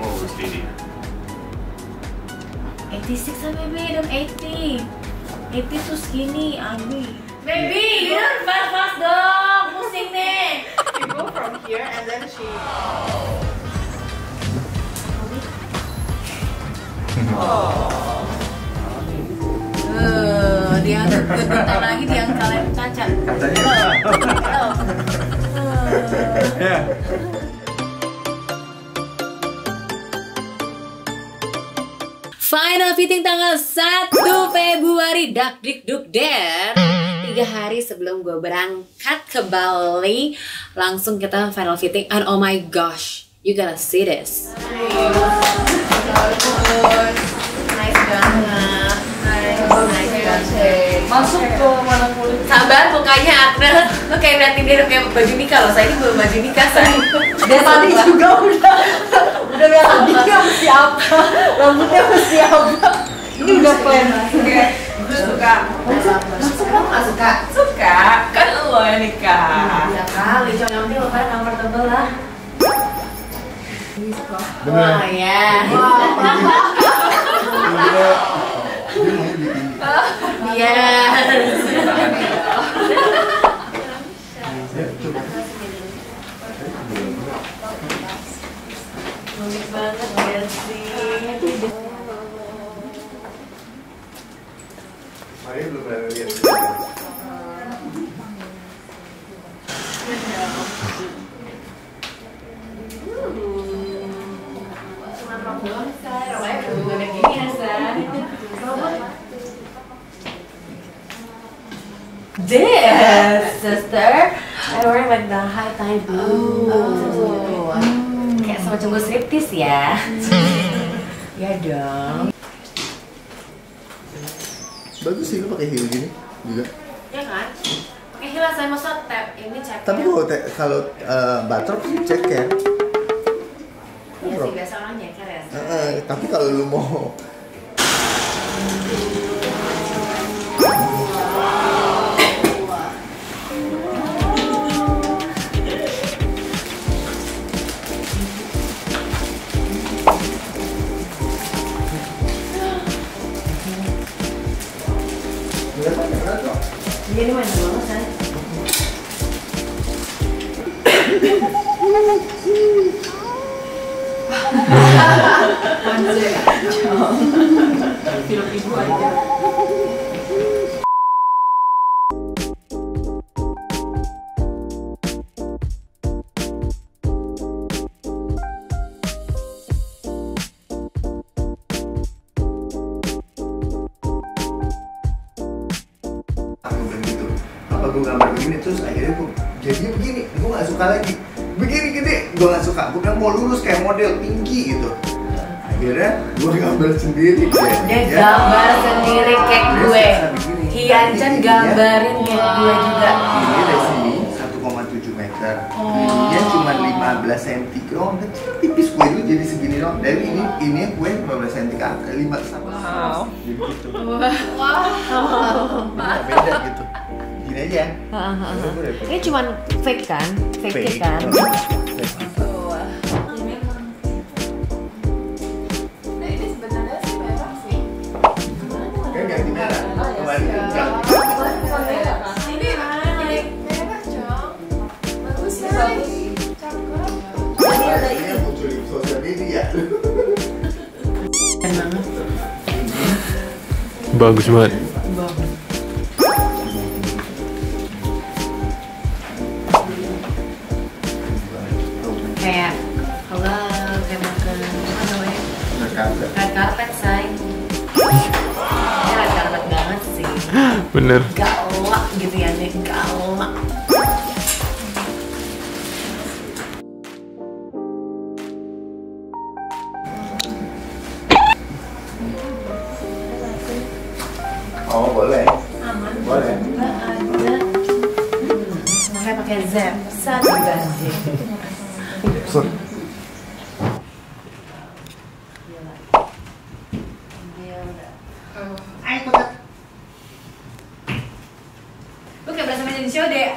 Oh, steady. 86 baby, don't 80. 80 tuh skinny, ugly. Baby, you don't fast dong, pusing nih. You go from here and then she. Dia bentar lagi dia kalian cacat. Katanya. Ya. Final fitting tanggal 1 Februari, dak dik duk der. 3 hari sebelum gue berangkat ke Bali, langsung kita final fitting. And oh my gosh, you gotta see this. Nice banget. Nice banget. Masuk ke mana kulit? Sabar, mukanya Agnes. Lo kayak liatin dia kayak baju nikah loh. Saya ini belum baju nikah, saya. Dia tadi juga udah lihat tadinya mesti apa, rambutnya mesti apa. Ini udah plan. Gue suka. Suka nggak suka? Suka. Kan lo yang nikah. Ya kali, cuma yang penting lo kan comfortable lah. Bener. Wah ya. Iya. Unik banget ya sih. Saya belum pernah lihat. Cuma rok doang, Sar. Roknya juga ada gini ya, Sar. This, sister. I wear like the high tie blue. Kayak semacam gue striptease ya. Ya dong. Bagus sih lu pakai heel gini juga. Ya kan? Pakai hilas saya masa tap ini cek. Tapi kalau batrop sih ceker. Iya sih biasa orang nyeker ya. Tapi kalau lu mau Ini mana banget kan? Film ibu aja. gue gambar begini terus akhirnya gue jadinya begini, gue nggak suka lagi begini gede, gue nggak suka. Gue bilang mau lurus kayak model tinggi gitu. Akhirnya gue gambar sendiri. Dia gambar sendiri kayak gue. Hiancen gambarin kayak gue juga. Ini dari sini 1,7 meter. Dia cuma 15 cm doang, kecil tipis gue itu jadi segini doang. Dari ini gue 15 cm ke 5 sama. Wow. Jadi gitu. Wow. Beda gitu. Gini aja. Ini cuman fake kan? Fake kan? Ini sebenarnya sih merah sih. Kan ganti merah. Kemarin kan ganti. Ini merah, Cong. Bagus ya. Cakep. Ini muncul di sosial media. Bagus banget. Kayak halo, kayak makan apa namanya? Red carpet, say. Ini red carpet banget sih. Bener. Galak gitu ya, nih galak. Oh boleh. Aman. Boleh. Nggak ada. Makanya pakai zap. Satu ganti. Sorry. Ayo ikut. Lu kayak berasa main di show deh.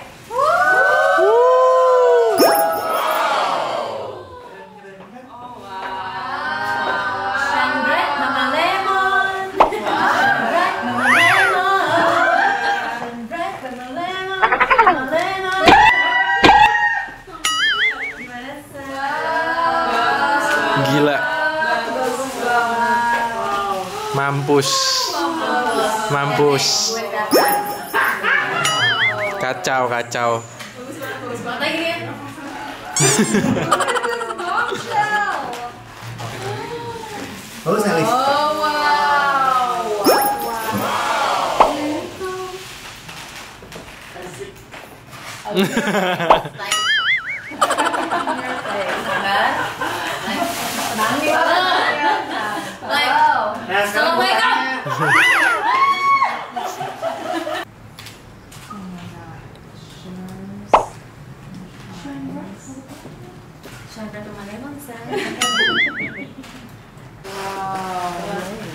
Gila. Mampus. Mampus. Kacau, kacau. Banget lagi ya. Bagus Elis. Oh wow. Assalamualaikum. Chandra teman emang saya.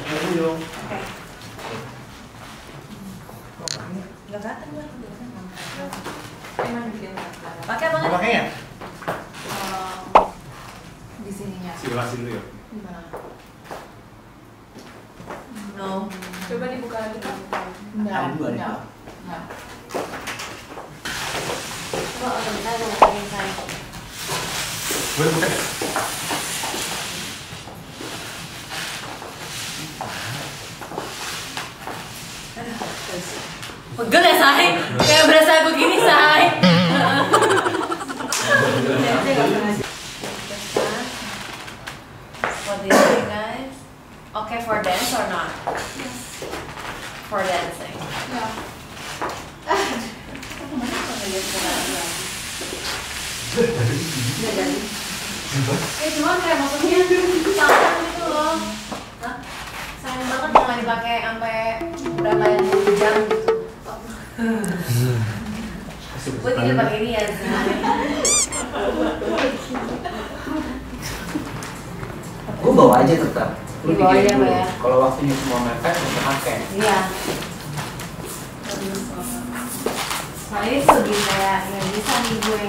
Ayo. Nggak gatel lah. Emang bikin gatel. Pakai apa? Mau pakainya? Di sininya. Silasin dulu ya. Gimana? No. Coba dibuka lagi. Ada dua, ada dua. Enggak. Coba bentar mau pakai saya. Boleh buka ya? Pegel ya, Say? Kayak berasa aku gini, Say. What do you think, guys? Okay for dance or not? Yes. For dancing. Ya. Cuman kayak maksudnya sayang gitu loh. Hah? Sayang banget kalau nggak dipakai sampai berapa jam gitu. Gue tidur pakai ini ya. Gue bawa aja tetap. Lu Dibawa pikirin aja, dulu. Pak, ya? Kalau waktunya semua mepet, bisa pakai. Iya. Soalnya itu lebih kayak nggak bisa nih gue.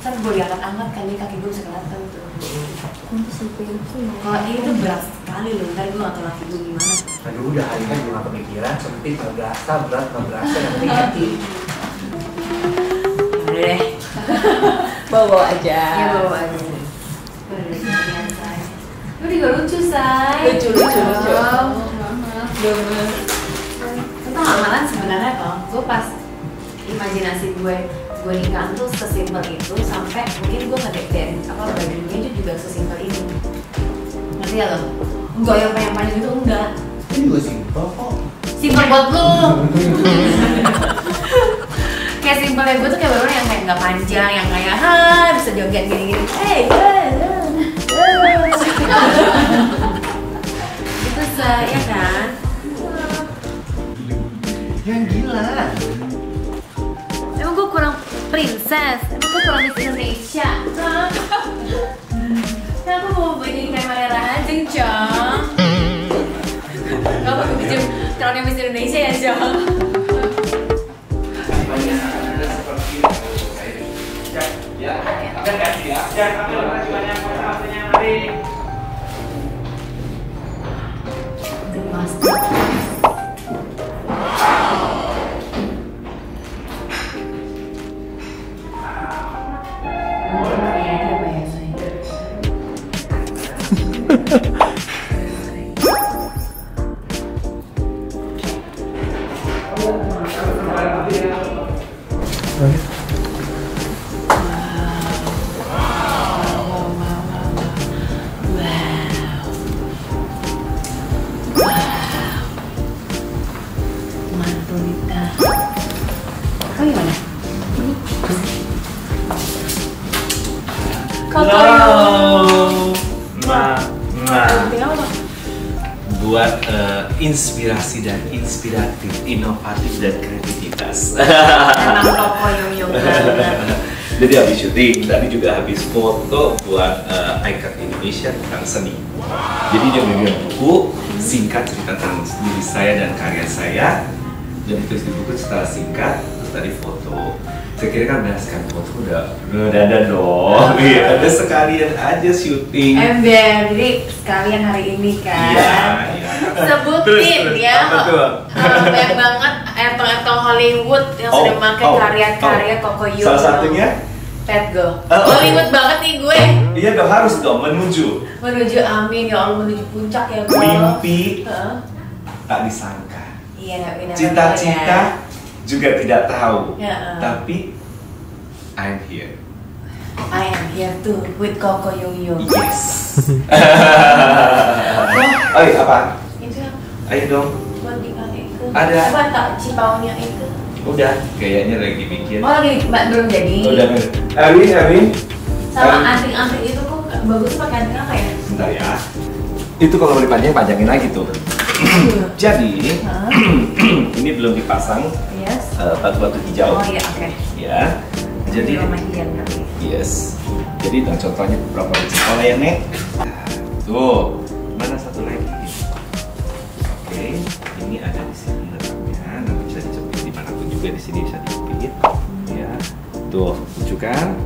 Ntar gue diangkat-angkat kali kaki gue bisa kelihatan tuh. Kalau ini tuh berat sekali loh, ntar gue nggak tahu laki gue gimana. Aduh, udah hari kan gue gak kepikiran, sempit, gak berasa, berat, gak berasa, yang penting happy. Udah deh. Bawa aja. Ya bawa aja. Udah deh, kemudian Say. Lu juga lucu, Say. Lucu. Tentang amalan sebenarnya kok, gue pas imajinasi gue nikah tuh sesimpel itu sampai mungkin gue ngedek apa bajunya itu juga sesimpel ini. Ngerti ya lo? Enggak yang panjang-panjang itu enggak. Ini juga simpel kok. Simpel buat lu. Kayak simpelnya gue tuh kayak baru yang kayak nggak panjang, yang kayak bisa joget gini-gini. Itu saya kan. Yang gila. Emang gue kurang princess, emang gue kurang Miss Indonesia. Kenapa mau jadi kayak Mariana Hajeng, Cong? Gak mau bikin calonnya Miss Indonesia ya, Cong? Ya, akan kasih ya. Jangan ambil banyak waktunya, mari. The masterpiece. Mantulita. Kau gimana? Buat inspirasi dan inspiratif, inovatif dan kreativitas. Emang toko yung Jadi habis syuting, tadi juga habis foto buat Icon Indonesia tentang seni. Jadi dia bikin buku singkat cerita tentang diri saya dan karya saya. Dan ditulis di buku setelah singkat, terus tadi foto. Saya kira kan berdasarkan foto udah ada dong. Iya, ada sekalian aja syuting. Ember, jadi sekalian hari ini kan. Iya. Sebutin ya. Banyak banget etong-etong Hollywood yang sudah memakai karya-karya Koko Yono. Salah satunya Let go. Oh. Hollywood banget nih gue. Iya dong, harus dong menuju Menuju amin ya Allah, menuju puncak ya gue. mimpi Heeh. tak disangka. Iya, we never know Cita-cita ya. juga tidak tahu. Ya. Tapi I'm here. I am here too with Koko Yung Yung. Yes. Oh, apa? Itu yang Ayo dong. buat di Eke. Ada. Apa tak cipaunya Eke? Udah, kayaknya lagi bikin. Oh lagi belum jadi. Udah, Erwin. Sama anting-anting itu kok bagus pakai anting apa ya? Bentar ya. Itu kalau mau dipanjang, panjangin lagi tuh. Jadi, ini belum dipasang Yes. batu-batu hijau. Oh iya, oke. Ya. Jadi, Lumayan kali. yes. Jadi, nah, contohnya beberapa sekolah ya, Nek. Tuh, mana satu lagi? Oke, ini ada di sini letaknya. Nanti bisa dicepit dimanapun juga di sini bisa dijepit. Ya, tuh, lucu kan?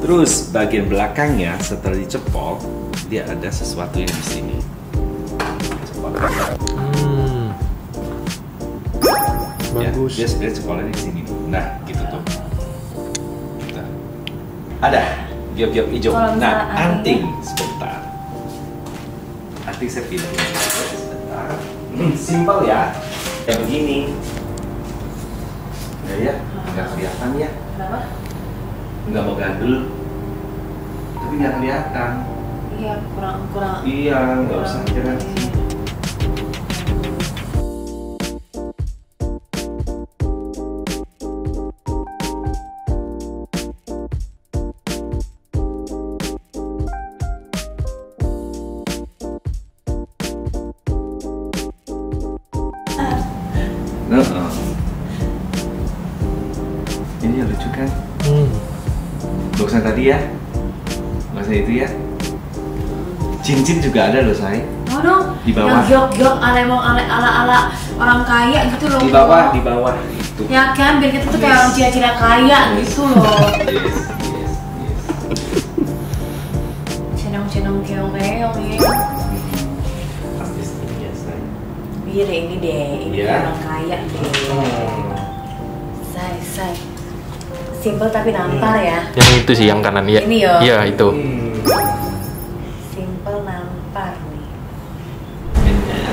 Terus bagian belakangnya setelah dicepol, dia ada sesuatu yang di sini. Cepol. Bagus. Ya, dia sekolahnya di sini. Nah, gitu tuh. Nah, ada giok-giok hijau. Kalau Nah, misalnya anting sebentar. Anting saya pilih sebentar. Simpel ya. Kayak begini. Ya, nggak kelihatan ya. Kenapa? Nggak mau gandul. Tapi nggak kelihatan. Iya, kurang. Iya, nggak usah jalan. Ini yang lucu kan? Boxan tadi ya? Boxan itu ya? Cincin juga ada loh, say. Oh dong. Di bawah. Yang giok-giok ala orang kaya gitu loh. Di bawah itu. Ya kan, biar kita tuh kayak Yes. orang cira-cira kaya gitu loh. Yes. Cenong-cenong keong ya. Pasti setia, say. Biar ini deh, ini Iya. kayak orang kaya deh. Say. Simple tapi nampar ya. Yang itu sih yang kanan ya. Ini ya? Iya, itu. Simple nampar nih.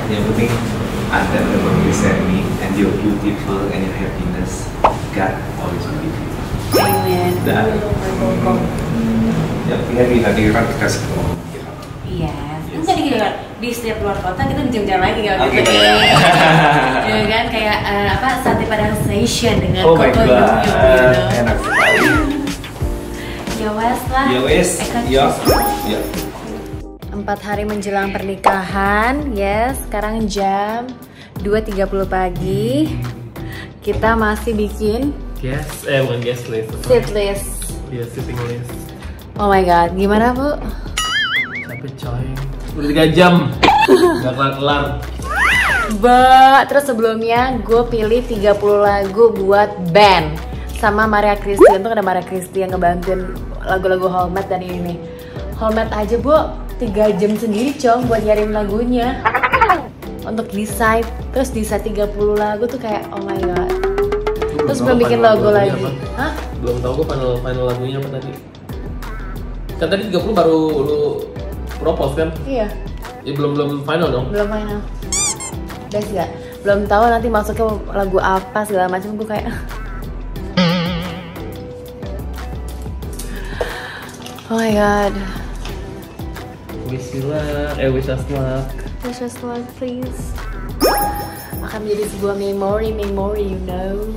Yang penting Anda memenuhi semi and you're beautiful and your happiness. God always with you. Amen. Dah. Yang penting tadi kan kasih ngomong. Iya. Enggak kan di setiap luar kota kita jam-jam lagi kalau Oke. gitu. Ya kan kayak apa sate padang station dengan Oh my Koko god, Yung Yung. enak sekali. Ya wes lah. Ya wes, Eka ya, cheese. ya. 4 hari menjelang pernikahan, yes, sekarang jam 2.30 pagi. Kita masih bikin Bukan guest list. seat list. Iya, sitting list. Oh my god, gimana Bu? Capek coy. Udah 3 jam. Gak kelar-kelar. Terus sebelumnya gue pilih 30 lagu buat band sama Maria Christy. Untuk ada Maria Christy yang ngebantuin lagu-lagu Holmet dan ini nih. Holmet aja Bu 3 jam sendiri Cong buat nyariin lagunya untuk decide. Terus decide 30 lagu tuh kayak oh my god. Terus belum bikin logo lagi. Hah? Belum tahu gue final lagunya apa tadi. Kan tadi 30 baru lu propose kan? Iya, Ya belum final dong. belum final. Udah sih gak? Belum tahu nanti masuknya lagu apa segala macam. Gue kayak oh my god. Wish us luck. Wish us luck, please. Akan menjadi sebuah memory, you know.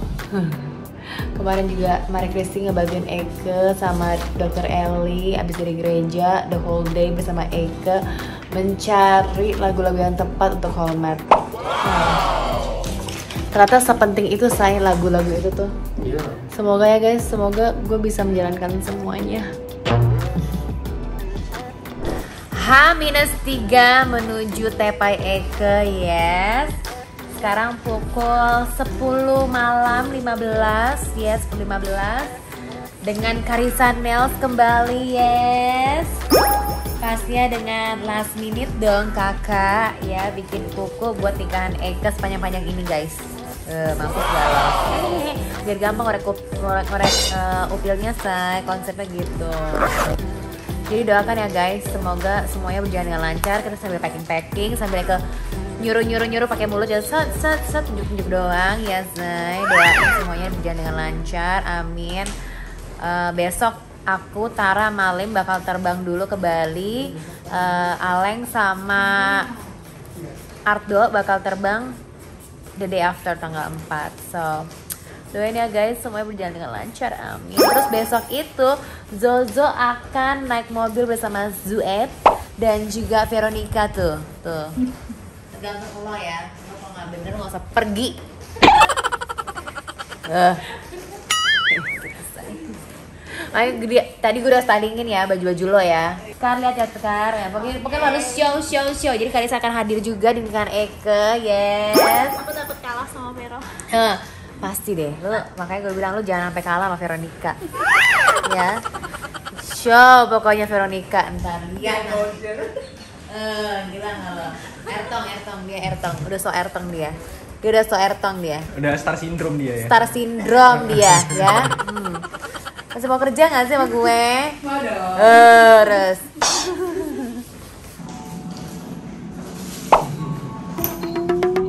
Kemarin juga Maria Christy ngebantuin Eke sama Dr. Ellie abis dari gereja the whole day bersama Eke mencari lagu-lagu yang tepat untuk Holmet. Ternyata sepenting itu saya lagu-lagu itu tuh. Iya. Semoga ya guys, semoga gue bisa menjalankan semuanya. H-3 menuju Tepai Eke, yes. Sekarang pukul 10 malam 15, yes, 10.15. Dengan Karissa Nails kembali, yes. Pastinya dengan last minute dong kakak, ya bikin kuku buat nikahan Eke sepanjang-panjang ini guys. Mampus gak lo? Biar gampang ngorek upilnya say, konsepnya gitu. Jadi doakan ya guys, semoga semuanya berjalan dengan lancar. Kita sambil packing sambil ke nyuruh pakai mulut ya, set tunjuk doang ya say. Doain semuanya berjalan dengan lancar, amin. Besok aku, Tara, Malim bakal terbang dulu ke Bali. Aleng sama Ardo bakal terbang the day after tanggal 4. So doain ya guys, semuanya berjalan dengan lancar, amin. Terus besok itu Zozo akan naik mobil bersama Zued dan juga Veronica tuh. Tergantung lo ya, lo kalau nggak bener nggak usah pergi. Ayo, tadi gue udah stylingin ya baju-baju lo ya. Sekar lihat ya Sekar ya. Pokoknya harus show. Jadi Karissa akan hadir juga dengan Eke, yes. Aku takut kalah sama Vero. Pasti deh, lu makanya gue bilang lu jangan sampai kalah sama Veronica. Ya. Show pokoknya Veronica ntar lihat. Gila nggak lo? Ertong dia. Udah so ertong dia. Udah star syndrome dia ya. Star syndrome dia ya. Masih mau kerja nggak sih sama gue? Mau dong. Terus.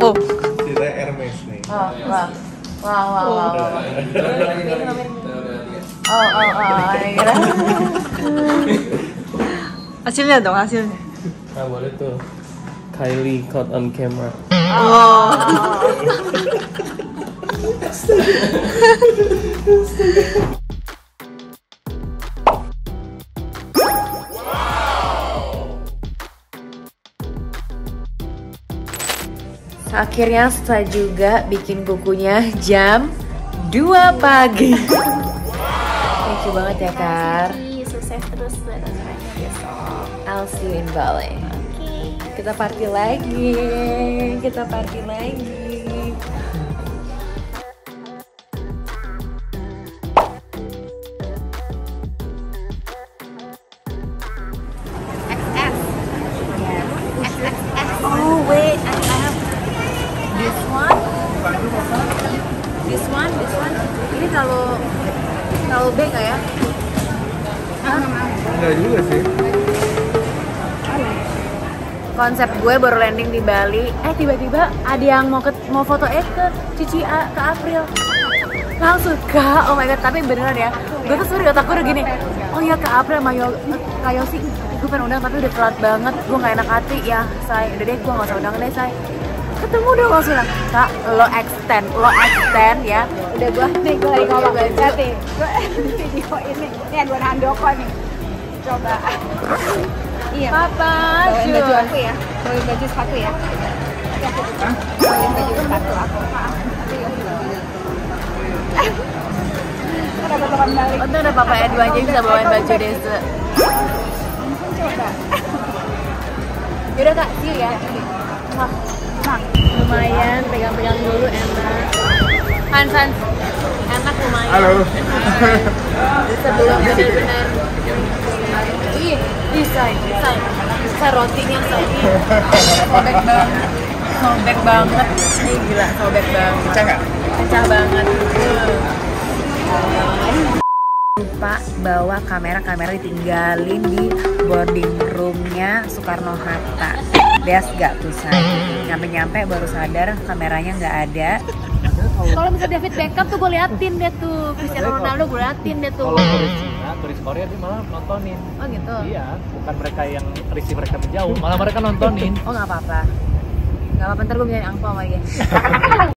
Oh. Kita Hermes nih. Wow. Hasilnya dong, hasilnya. Nah boleh tuh. Kylie caught on camera. Akhirnya setelah juga bikin kukunya jam 2 pagi. Thank you banget ya Kar. Sukses terus buat acaranya besok. I'll see you in Bali. Kita party lagi. Oh wait, I have This one. Ini terlalu big nggak ya? Enggak juga sih. Konsep gue baru landing di Bali, tiba-tiba ada yang mau foto ke Cici ke April. Langsung Kak, oh my god, tapi beneran ya. Gue tuh sebenernya otak gue udah gini, oh ya Kak April sama Kak Yosi, gue pengen undang tapi udah telat banget. Gue gak enak hati ya, say. Udah deh, gue gak usah undang deh, say. Ketemu dong langsung bilang, Kak, lo extend ya. udah gue lagi ngomong chat nih. Gue video ini Edwin Handoko nih. Coba. Iya. Papa, bawain baju aku ya. Bawain baju sepatu ya. Bawain baju sepatu aku. Ada teman balik. untung ada Papa Edwin aja bisa bawain baju Desa. Coba. Yaudah Kak, see you ya. Lumayan, pegang-pegang dulu enak. Hans, enak lumayan. Halo. Sebelum benar-benar bisa rotinya tadi sobek banget. Ini gila, sobek banget. Pecah nggak? Pecah banget. Lupa bawa kamera ditinggalin di boarding roomnya Soekarno Hatta. Des gak tuh saya. Nyampe baru sadar kameranya nggak ada. Kalau bisa David Beckham tuh gue liatin deh tuh, Cristiano Ronaldo gue liatin deh tuh. Kalau turis Cina, turis Korea dia malah nontonin. Oh gitu? Iya, bukan mereka yang risih mereka menjauh, malah mereka nontonin. Oh nggak apa-apa, ntar gue bisa angpau sama dia.